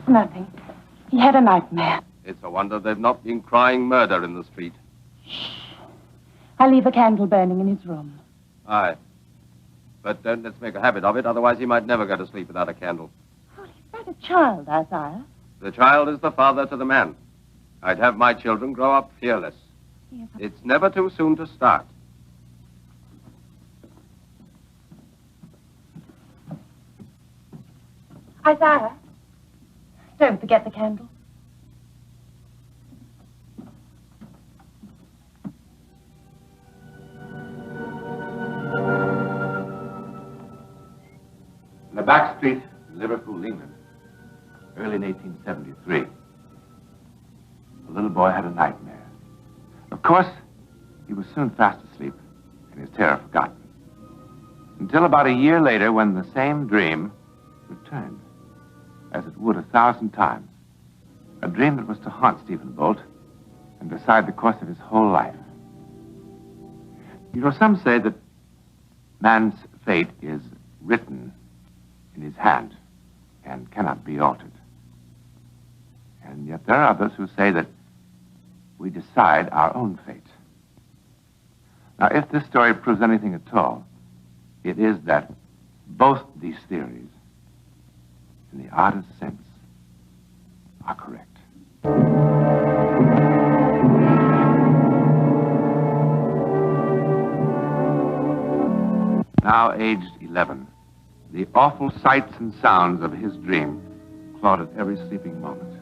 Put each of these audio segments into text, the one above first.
Nothing. He had a nightmare. It's a wonder they've not been crying murder in the street. Shh. I'll leave a candle burning in his room. Aye. But don't let's make a habit of it, otherwise he might never go to sleep without a candle. Oh, he's but a child, Isaiah. The child is the father to the man. I'd have my children grow up fearless. Yes, It's never too soon to start. Isaiah, don't forget the candle. In the back street, Liverpool, England, early in 1873, the little boy had a nightmare. Of course, he was soon fast asleep and his terror forgotten. Until about a year later, when the same dream returned, as it would 1,000 times. A dream that was to haunt Stephen Bolt and decide the course of his whole life. You know, some say that man's fate is written in his hand and cannot be altered. And yet there are others who say that we decide our own fate. Now, if this story proves anything at all, it is that both these theories, in the oddest sense, are correct. Now aged 11, the awful sights and sounds of his dream clawed at every sleeping moment.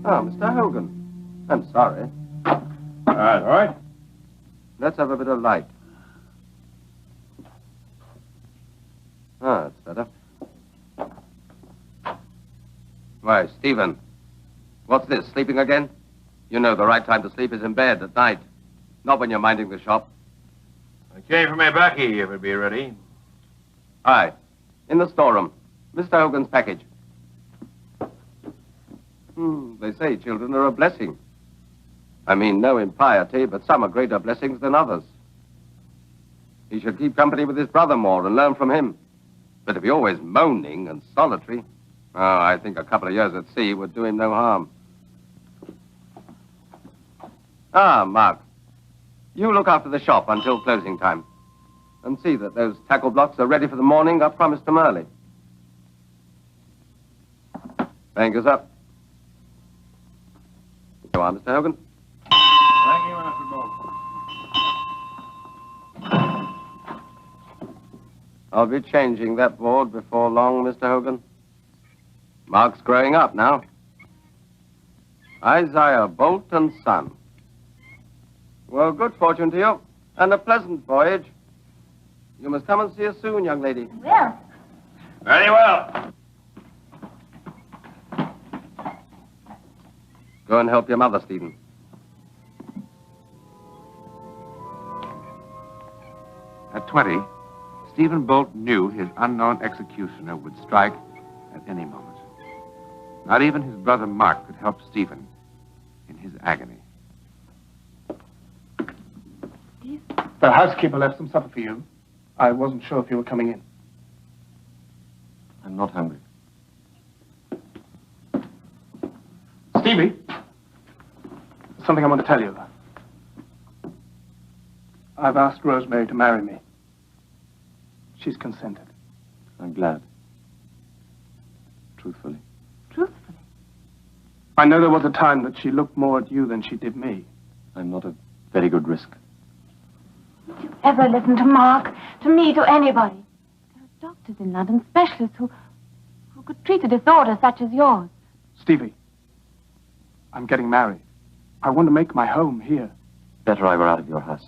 Oh, Mr. Hogan. I'm sorry. All right. Let's have a bit of light. Ah, that's better. Why, Stephen, what's this, sleeping again? You know the right time to sleep is in bed at night, not when you're minding the shop. I came for my baccy, if it be ready. Aye, in the storeroom. Mr. Hogan's package. They say children are a blessing. I mean, no impiety, but some are greater blessings than others. He should keep company with his brother more and learn from him. But to be always moaning and solitary, I think a couple of years at sea would do him no harm. Ah, Mark, you look after the shop until closing time. And see that those tackle blocks are ready for the morning I promised them early. Fingers up. Go on, Mr. Hogan. Thank you, Master Bolt. I'll be changing that board before long, Mr. Hogan. Mark's growing up now. Isaiah Bolt and Son. Well, good fortune to you, and a pleasant voyage. You must come and see us soon, young lady. Well. Very well. Go and help your mother, Stephen. At 20, Stephen Bolt knew his unknown executioner would strike at any moment. Not even his brother Mark could help Stephen in his agony. The housekeeper left some supper for you. I wasn't sure if you were coming in. I'm not hungry. Stevie, there's something I want to tell you. I've asked Rosemary to marry me. She's consented. I'm glad. Truthfully. Truthfully? I know there was a time that she looked more at you than she did me. I'm not a very good risk. Did you ever listen to Mark, to me, to anybody? There are doctors in London, specialists who could treat a disorder such as yours. Stevie, I'm getting married. I want to make my home here. Better I were out of your house.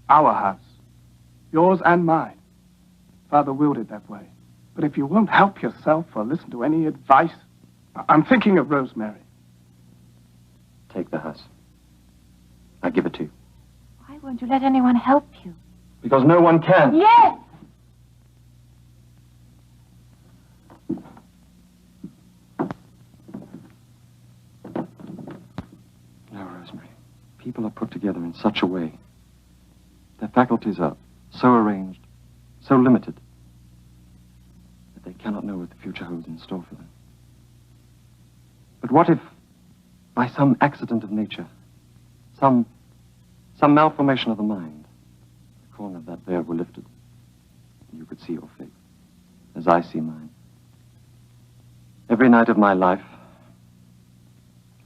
Our house. Yours and mine. Father willed it that way. But if you won't help yourself or listen to any advice, I'm thinking of Rosemary. Take the house. I'll give it to you. won't you let anyone help you? Because no one can. Yes! No, Rosemary. People are put together in such a way. Their faculties are so arranged, so limited, that they cannot know what the future holds in store for them. But what if, by some accident of nature, some malformation of the mind, the corner of that veil were lifted, and you could see your fate, as I see mine. Every night of my life,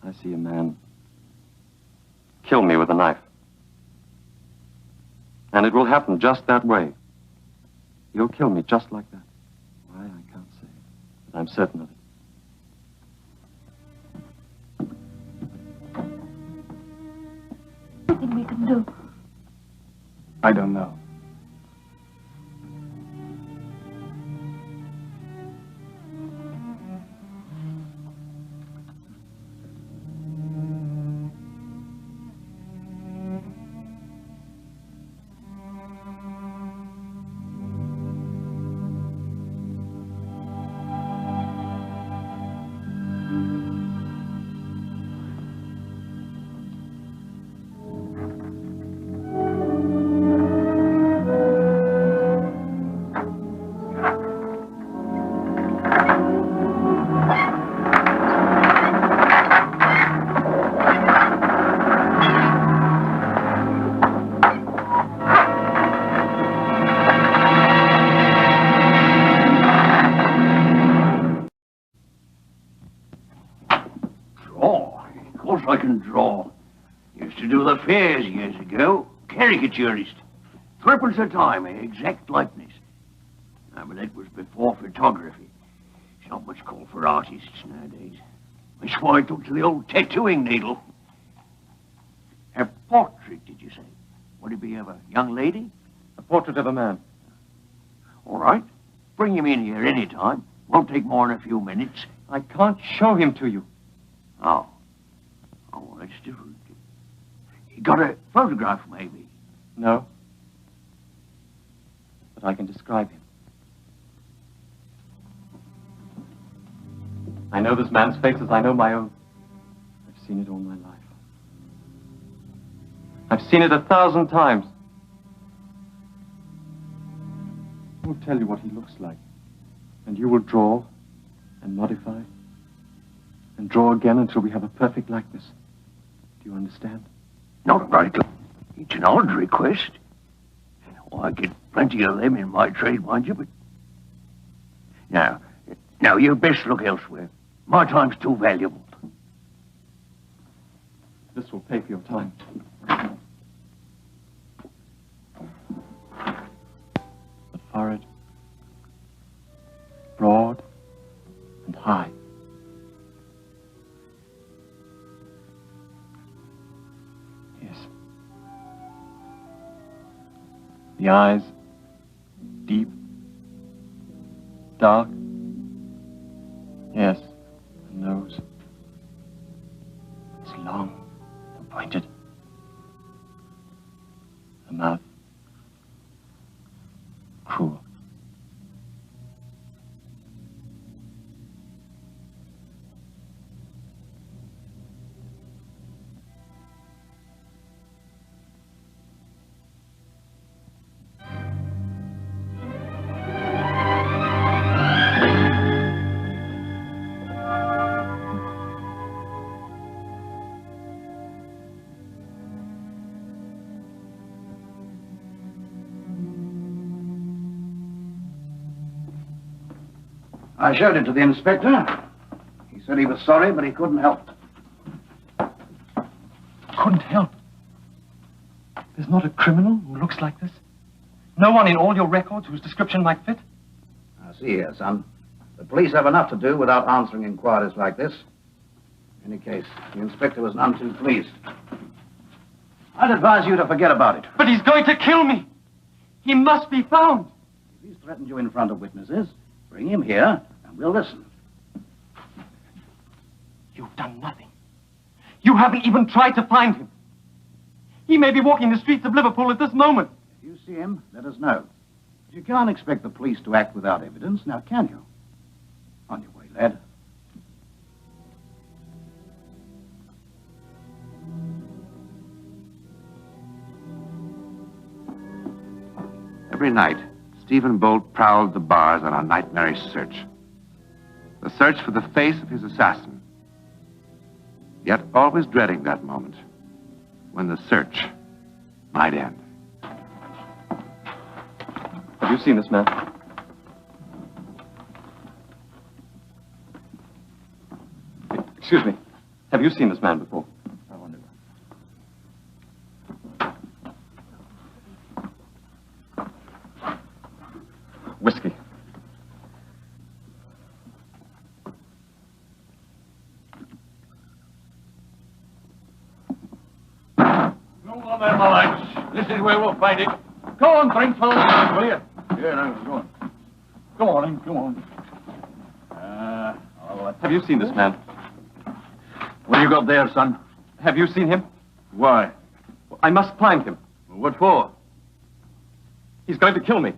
I see a man kill me with a knife. And it will happen just that way. He'll kill me just like that. Why, I can't say, but I'm certain of it. Nothing we can do. I don't know. I can draw. Used to do the fairs years ago. Caricaturist. Threepence a time, exact likeness. But that was before photography. It's not much call for artists nowadays. That's why I took to the old tattooing needle. A portrait, did you say? Would it be of a young lady? A portrait of a man. All right. Bring him in here any time. Won't take more than a few minutes. I can't show him to you. Oh. Oh, that's different. You got a photograph, maybe? No. But I can describe him. I know this man's face as I know my own. I've seen it all my life. I've seen it 1,000 times. I will tell you what he looks like. And you will draw and modify and draw again until we have a perfect likeness. Do you understand? Not rightly. It's an odd request. Oh, I get plenty of them in my trade, mind you, but... Now, you'd best look elsewhere. My time's too valuable. This will pay for your time. The forehead, broad and high. Yes. The eyes, deep, dark. Yes. The nose. It's long and pointed. The mouth. Cruel. I showed it to the inspector. He said he was sorry, but he couldn't help. Couldn't help. There's not a criminal who looks like this? No one in all your records whose description might fit? Now, see here, son. The police have enough to do without answering inquiries like this. In any case, the inspector was none too pleased. I'd advise you to forget about it. But he's going to kill me. He must be found. If he's threatened you in front of witnesses, bring him here, and we'll listen. You've done nothing. You haven't even tried to find him. He may be walking the streets of Liverpool at this moment. If you see him, let us know. You can't expect the police to act without evidence, now can you? On your way, lad. Every night, Stephen Bolt prowled the bars on a nightmarish search. The search for the face of his assassin. Yet always dreading that moment when the search might end. Have you seen this man? Excuse me. Have you seen this man before? I wonder. Whiskey. Come on then, my lads. This is where we'll find it. Go on, drink, fellas, will you? Yeah, no, go on. Come on, then, come on. Have you seen this man? What you got there, son? Have you seen him? Why? I must find him. What for? He's going to kill me.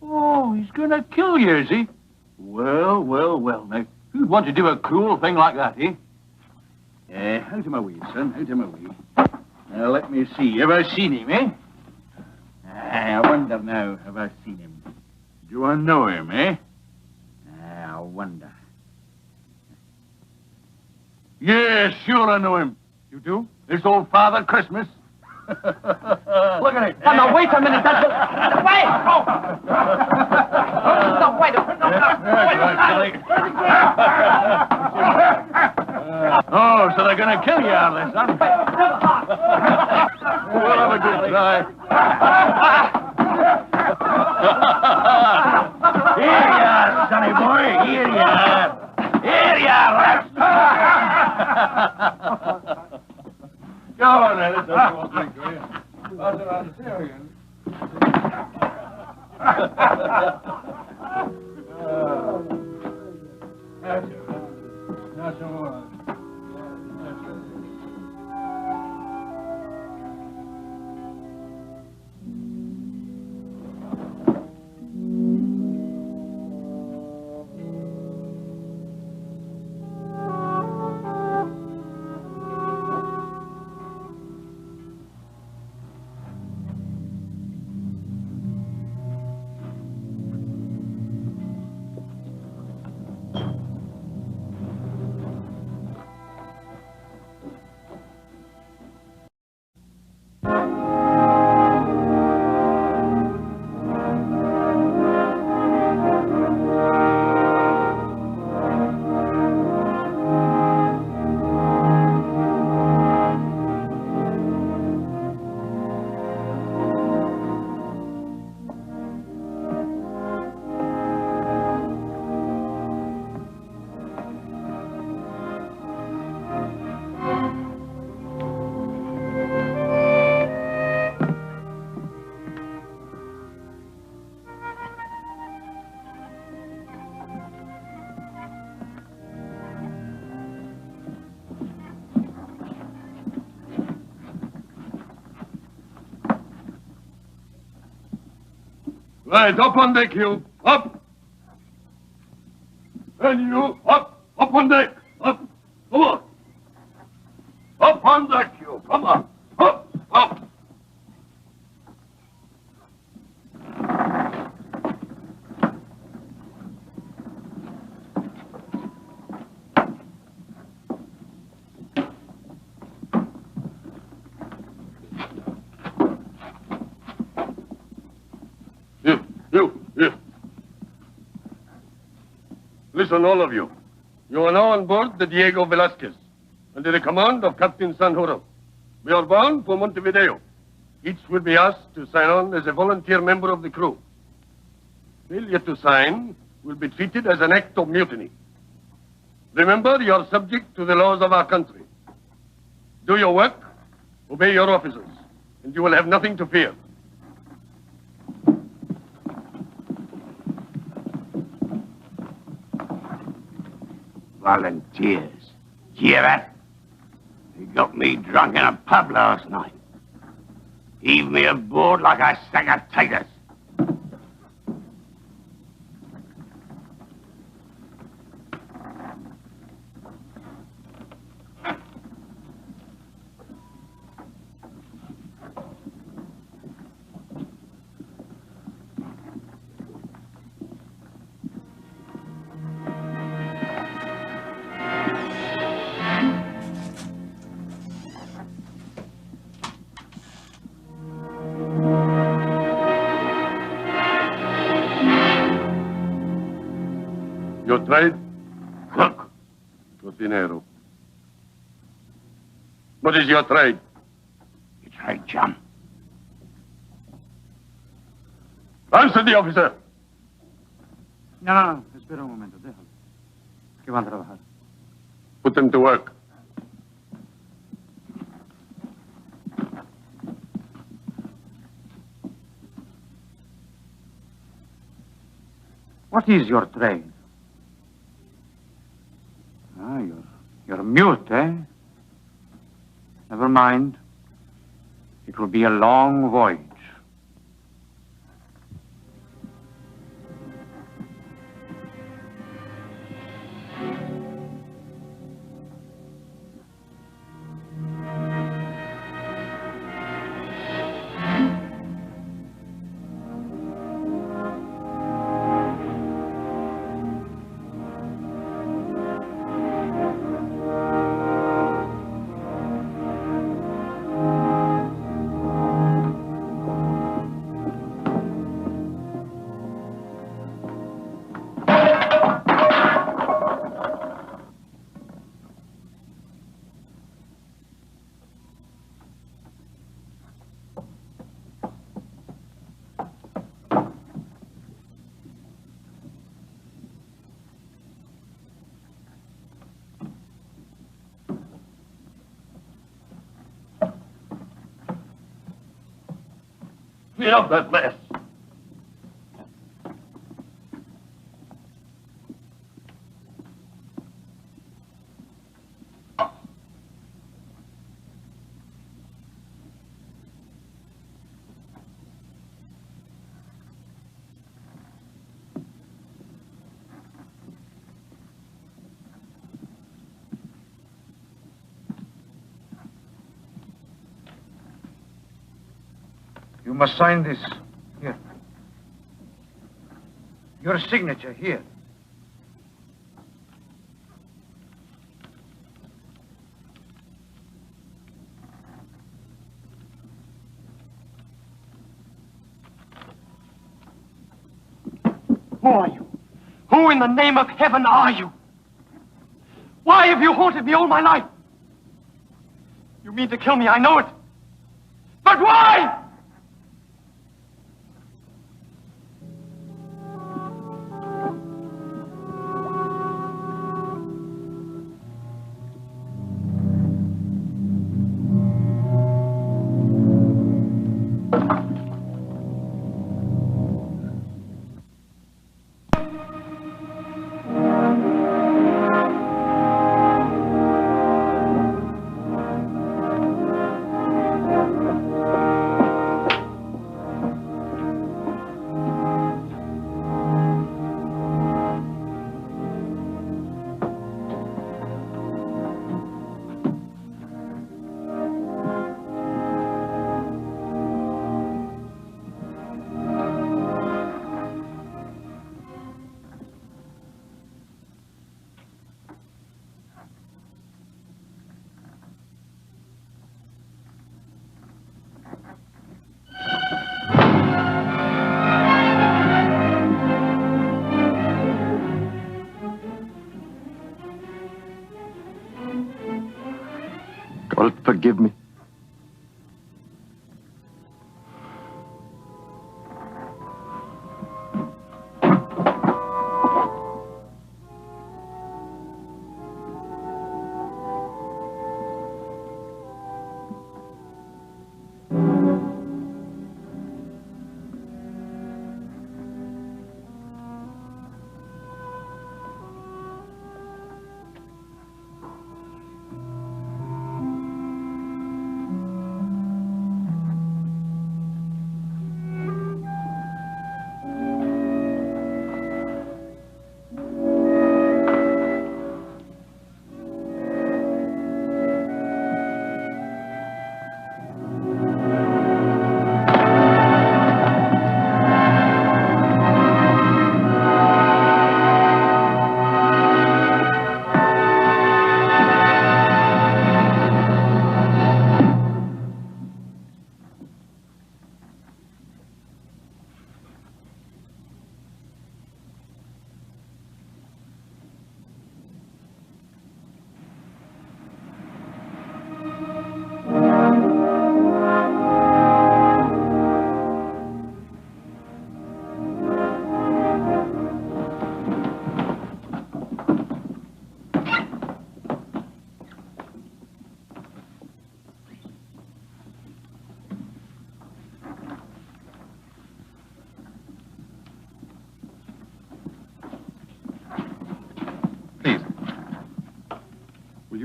Oh, he's going to kill you, is he? Well, well, well. Now, who'd want to do a cruel thing like that, eh? Out of my way, son, out of my way. Now, let me see. Have I seen him, eh? I wonder now, have I seen him? Do I know him, eh? I wonder. Yes, sure I know him. You do? It's old Father Christmas. Look at it. Oh, no, wait a minute. That's wait! Oh! No, wait a minute. Oh, so they're going to kill you, are they, son? We'll have a good try. Here you are, sonny boy. Here you are. Here you are, rats. Go on, then. Let's have a drink, will you? Pass it on the Syrian. That's it. That's all. Right, up on deck, you. Up. And you, up. Up on deck. Up. Come on. Up on deck, you. Come on. Up. Up. You. Listen, all of you. You are now on board the Diego Velasquez, under the command of Captain Sanjuro. We are bound for Montevideo. Each will be asked to sign on as a volunteer member of the crew. Failure to sign will be treated as an act of mutiny. Remember, you are subject to the laws of our country. Do your work, obey your officers, and you will have nothing to fear. Volunteers. Did you hear that? He got me drunk in a pub last night. Heave me aboard like a sack of taters. Your trade? Cook. Cocinero. What is your trade? It's right, chum. Answer the officer. No. Espera un momento, déjalo. Que van a trabajar. Put them to work. What is your trade? You're mute, eh? Never mind. It will be a long voyage. Clean up that mess. You must sign this. Here. Your signature here. Who are you? Who in the name of heaven are you? Why have you haunted me all my life? You mean to kill me, I know it. But why? God forgive me.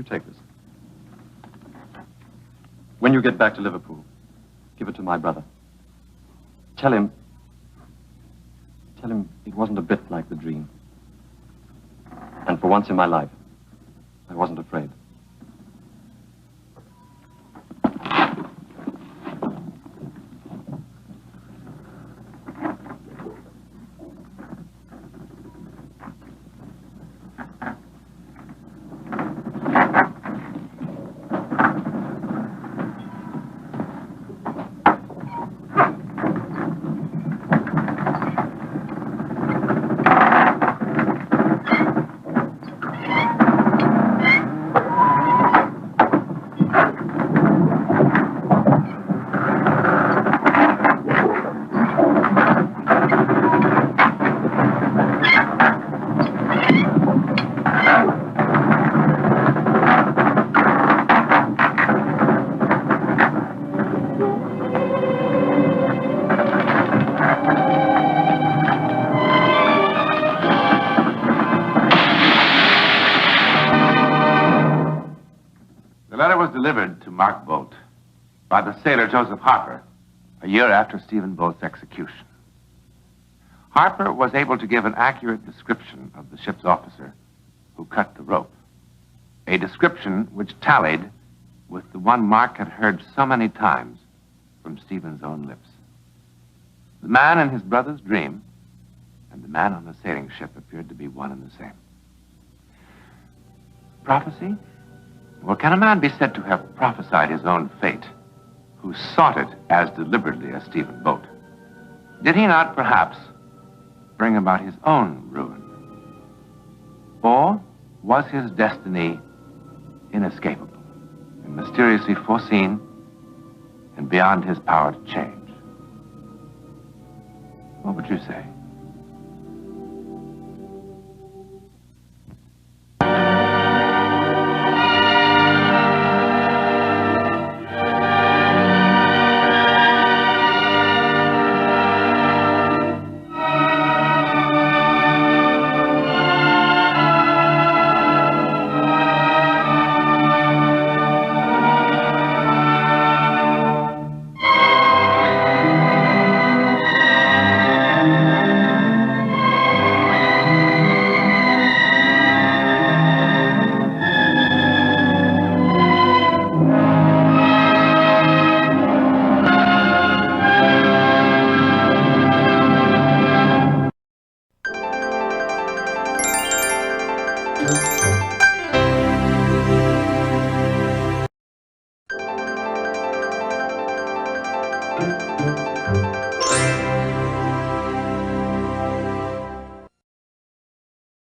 you take this. When you get back to Liverpool, give it to my brother. Tell him it wasn't a bit like the dream. And for once in my life, I wasn't afraid. Delivered to Mark Bolt by the sailor Joseph Harper a year after Stephen Bolt's execution. Harper was able to give an accurate description of the ship's officer who cut the rope, a description which tallied with the one Mark had heard so many times from Stephen's own lips. The man in his brother's dream and the man on the sailing ship appeared to be one and the same. Prophecy? Well, can a man be said to have prophesied his own fate, who sought it as deliberately as Stephen Bolt? Did he not, perhaps, bring about his own ruin? Or was his destiny inescapable and mysteriously foreseen and beyond his power to change? What would you say?